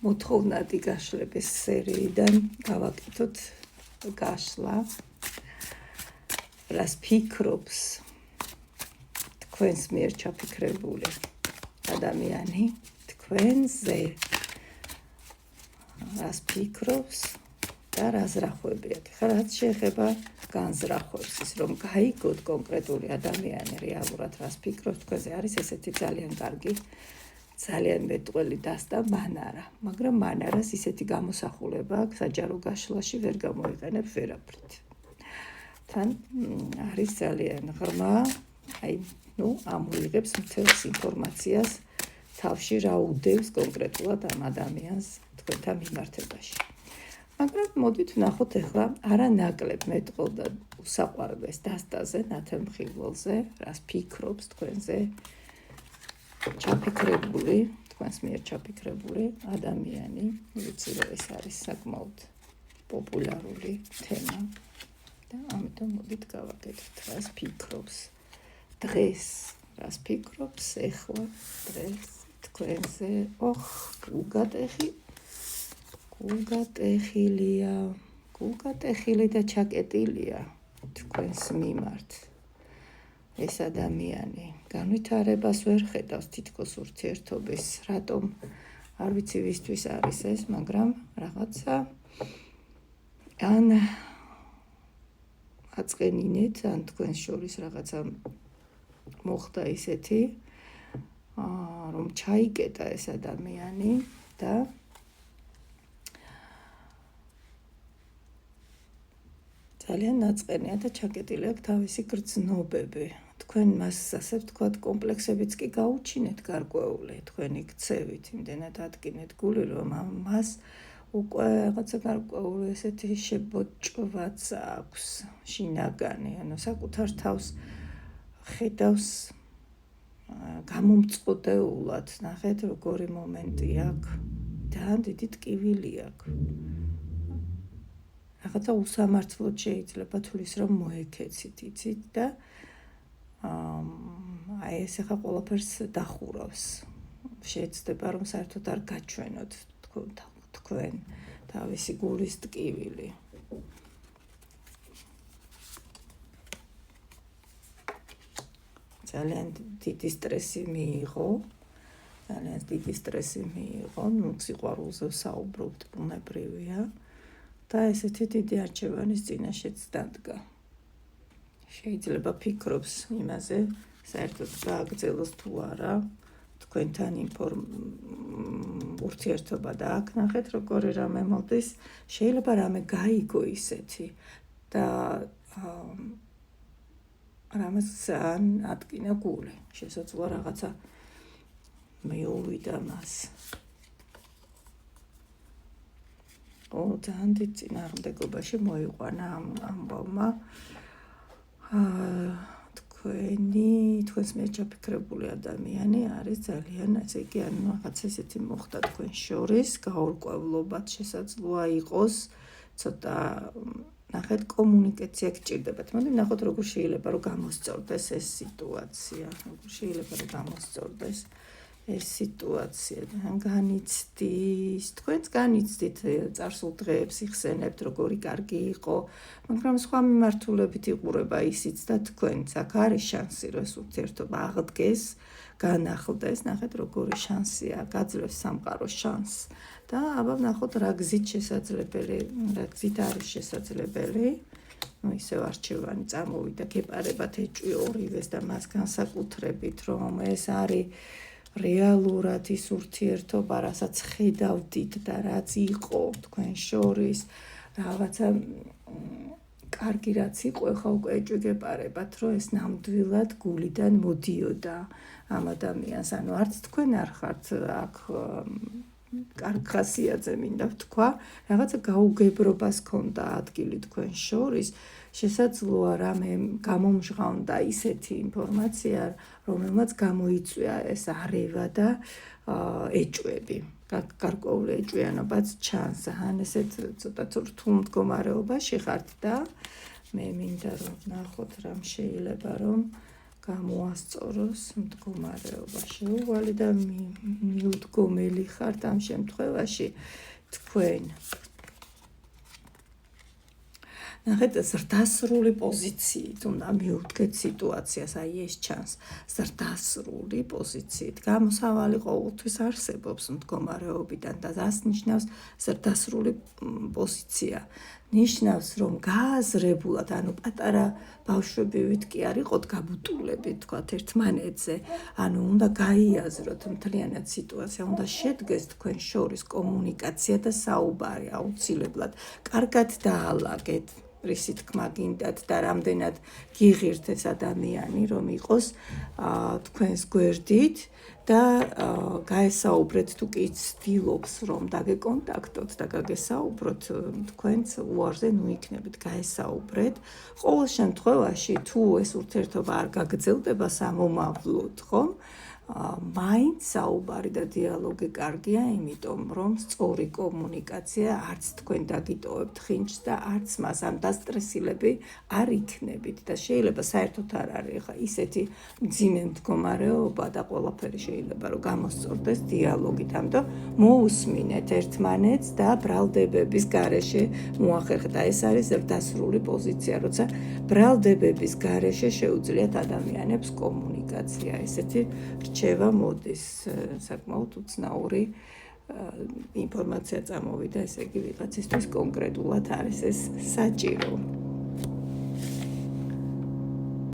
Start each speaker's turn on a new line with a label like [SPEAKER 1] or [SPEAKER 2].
[SPEAKER 1] მოთხოვნადი გაშლების სერიიდან გავაკეთოთ გაშლა, რას ფიქრობს თქვენს მიერ ჩაფიქრებული ადამიანი თქვენზე, რას ფიქრობს და რა ზრახვებიათ. ხა რაც შეეხება განზრახვებს, ის რომ გაიგოთ კონკრეტული ადამიანი რეალურად რას ფიქრობს თქვენზე, არის ესეთი ძალიან კარგი, ძალიან მეტყველი დასტა მანარა, მაგრამ მანარას ისეთი გამოსახულება აქვს საჯარო გაშლაში ვერ გამოიყენებ ვერაფრით. თან არის ძალიან ღრმა, ამოიღებს მთელს ინფორმაციას თავში რა უდევს კონკრეტულად ამ ადამიანს თქვენთან მიმართებაში. მაგრამ მოდით ვნახოთ ახლა არანაკლებ მეტყოლ და უსაყვარლეს დასტაზე, ნათელმხილველზე, რას ფიქრობს თქვენზე ჩაფიქრებული, თქვენს მიერ ჩაფიქრებული ადამიანი. ვიცი რომ ეს არის საკმაოდ პოპულარული თემა და ამიტომ მოდით გავაკეთოთ, რას ფიქრობს დღეს, რას ფიქრობს ეხლა დღეს თქვენზე. გულგატეხილი და ჩაკეტილია თქვენს მიმართ ეს ადამიანი. განვითარებას ვერ ხედავს თითქოს ურთიერთობის, რატომ არ ვიცი ვისთვის არის ეს, მაგრამ რაღაცა ან აწყენინეთ, ან თქვენს შორის რაღაცა მოხდა ისეთი, რომ ჩაიკეტა ეს ადამიანი და ძალიან ნაწყენია და ჩაკეტილი აქვს თავისი გრძნობები. თქვენ მას ასე ვთქვათ კომპლექსებიც კი გაუჩინეთ გარკვეული, თქვენი ქცევით იმდენად ადგინეთ გული, რომ მას უკვე რაღაცა გარკვეული ესეთი შებოჭვაც აქვს შინაგანი, ანუ საკუთარ თავს ხედავს გამომწყვდეულად. ნახეთ როგორი მომენტი აქვს, ძალიან დიდი ტკივილი აქვს. რაღაცა უსამართლოდ შეიძლება თulis რომ მოეკეცით, იცით და ეს ახლა ყველაფერს დახურავს. შეეცდება რომ საერთოდ არ გაჩვენოთ თქვენ თავისი გულის ტკივილი. ძალიან დიდი სტრესი მიიღო, სიყვარულზე საუბრობთ, ბუნებრივია და ესეთი დიდი არჩევანის წინაშეც დადგა. შეიძლება ფიქრობს იმაზე, საერთოდ გააგრძელოს თუ არა თქვენთან ურთიერთობა და აქ ნახეთ როგორი რამე მოდის, შეიძლება რამე გაიგო ისეთი და რამეს ძალიან ატკინა გული, შესაძლოა რაღაცა მეუვიდა მას. ძალიან დიდ წინააღმდეგობაში მოიყვანა ამ ამბავმა თქვენს მიერ ჩაფიქრებული ადამიანი არის ძალიან, ესე იგი, რაღაც ესეთი მოხდა თქვენ შორის, გაურკვევლობაც შესაძლოა იყოს, ცოტა ნახეთ კომუნიკაცია გჭირდებათ. მოდი ნახოთ როგორ შეიძლება რომ გამოსწორდეს ეს სიტუაცია, ეს სიტუაცია. განიცდის, თქვენც განიცდით წარსულ დღეებს იხსენებთ, როგორი კარგი იყო, მაგრამ სხვა მიმართულებით იყურება ისიც და თქვენც აქ არის შანსი, რომ ეს ურთიერთობა აღდგეს, განახლდეს, ნახეთ როგორი შანსია, გაძლევს სამყაროს შანსს და აბა ვნახოთ რა გზით არის შესაძლებელი. ისევ არჩევანი წამოვიდა, გეპარებათ ეჭვი ორივეს და მას განსაკუთრებით, რომ ეს არის რეალურად ის ურთიერთობა, რასაც ხედავდით და რაც იყო თქვენ შორის, რაღაცა კარგი რაც იყო, ეხლა უკვე ეჭვი გეპარებათ, რომ ეს ნამდვილად გულიდან მოდიოდა ამ ადამიანს. ანუ არც თქვენ არ ხართ აქ კარგ ხასიათზე მინდა ვთქვა, რაღაცა გაუგებრობას ჰქონდა ადგილი თქვენ შორის. შესაძლოა რამე გამომჟღავნდა ისეთი ინფორმაცია, რომელმაც გამოიწვია ეს არევა და ეჭვები. გარკვეული ეჭვიანობაც ჩანს. ან ესეთ ცოტა რთულ მდგომარეობაში ხართ და მე მინდა რომ ვნახოთ რამ შეიძლება რომ გამოასწოროს მდგომარეობა შეუვალი და მიუდგომელი ხართ ამ შემთხვევაში თქვენ. ნახეთ, ზრდასრული პოზიციით უნდა მიუდგეთ სიტუაციას, აი ეს ჩანს, ზრდასრული პოზიციით. გამოსავალი ყოველთვის არსებობს მდგომარეობიდან და das ნიშნავს ზრდასრული პოზიცია. ნიშნავს, რომ გააზრებულად, ანუ პატარა ბავშვებივით კი არ იყოთ გაბუტულები, თქვათ ერთმანეთზე, ანუ უნდა გაიაზროთ მთლიანად სიტუაცია, უნდა შედგეს თქვენ შორის კომუნიკაცია და საუბარი აუცილებლად. კარგად დაალაგეთ რისი თქმა გინდათ და რამდენად გიღირთ ეს ადამიანი, რომ იყოს თქვენს გვერდით და გაესაუბრეთ თუ კი ცდილობს, რომ დაგეკონტაქტოთ და გაგესაუბროთ, თქვენც უარზე ნუ იქნებით, გაესაუბრეთ. ყოველ შემთხვევაში, თუ ეს ურთიერთობა არ გაგრძელდება სამომავლოდ, ხომ? მაინც საუბარი და დიალოგი კარგია, იმიტომ რომ სწორი კომუნიკაცია არც თქვენ დაგიტოვებთ ხინჯს და არც მას ამ დასტრესილები არ იქნებით და შეიძლება საერთოდ არ არის ხა ისეთი მძიმე მდგომარეობა და ყველაფერი შეიძლება რომ გამოსწორდეს დიალოგით, ამიტომ მოусმინეთ ერთმანეთს და ბრალდებების გარეშე მოახერხეთ. ეს არის ზრდასრული პოზიცია, როცა ბრალდებების გარეშე შეუძლიათ ადამიანებს კომუნიკაცია. ესეთი რჩევა მოდის, საკმაოდ უცნაური ინფორმაცია წამოვიდა, ესე იგი ვიღაცისთვის კონკრეტულად არის ეს საჭირო.